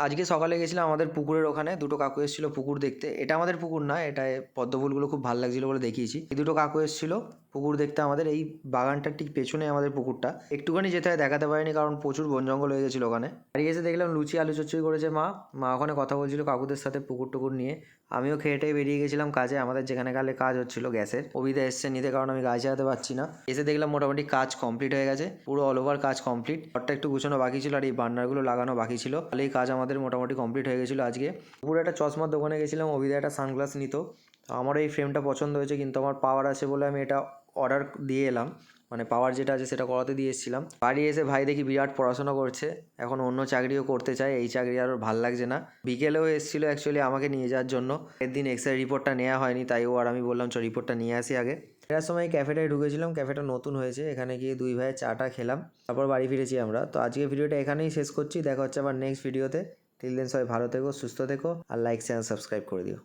আজকে সকালে গেছিলাম আমাদের পুকুরের ওখানে, দুটো কাকু এসেছিল পুকুর দেখতে। এটা আমাদের পুকুর না, এটায় পদ্ম ফুলগুলো খুব ভালো লাগছিল বলে দেখিয়েছি। এই দুটো কাকু এসেছিল পুকুর দেখতে আমাদের এই বাগানটার ঠিক পেছনে আমাদের পুকুরটা। একটুখানি যেতে হয়, দেখাতে পারিনি কারণ প্রচুর বন জঙ্গল হয়ে গেছিলো ওখানে। বাড়ি এসে দেখলাম লুচি আলু চচ্চড়ি করেছে মা ওখানে কথা বলছিল কাকুদের সাথে পুকুর টুকুর নিয়ে। আমিও খেয়েটেই বেরিয়ে গেছিলাম কাজে, আমাদের যেখানে গেলে কাজ হচ্ছিল গ্যাসের। অভিদা এসছে নিতে, কারণ আমি গাড়ি চালাতে পারছি না। এসে দেখলাম মোটামুটি কাজ কমপ্লিট হয়ে গেছে, পুরো অল ওভার কাজ কমপ্লিট। ঘরটা একটু গুছানো বাকি ছিল আর এই বার্নারগুলো লাগানো বাকি ছিল। তাহলে এই কাজ আমাদের মোটামুটি কমপ্লিট হয়ে গেছিলো আজকে। পুরো একটা চশমার দোকানে গেছিলাম, অভিদা একটা সানগ্লাস নিত। আমার এই ফ্রেমটা পছন্দ হয়েছে, কিন্তু আমার পাওয়ার আছে বলে আমি এটা অর্ডার দিয়ে এলাম, মানে পাওয়ার যেটা আছে সেটা করাতে দিয়ে এসেছিলাম। বাড়ি এসে ভাই দেখি বিরাট পড়াশোনা করছে, এখন অন্য চাকরিও করতে চায়, এই চাকরি আর ওর ভাল লাগছে না। বিকেলেও এসেছিলো অ্যাকচুয়ালি আমাকে নিয়ে যাওয়ার জন্য। একদিন এক্সরে রিপোর্টটা নেওয়া হয়নি, তাই ও আর আমি বললাম চ রিপোর্টটা নিয়ে আসি আগে। ফেরার সময় ক্যাফেটায় ঢুকেছিলাম, ক্যাফেটা নতুন হয়েছে, এখানে গিয়ে দুই ভাই চাটা খেলাম, তারপর বাড়ি ফিরেছি আমরা। তো আজকে ভিডিওটা এখানেই শেষ করছি, দেখা হচ্ছে আবার নেক্সট ভিডিওতে। টিল দেন সবাই ভালো থেকো, সুস্থ থেকো, আর লাইক চ্যানেল সাবস্ক্রাইব করে দিও।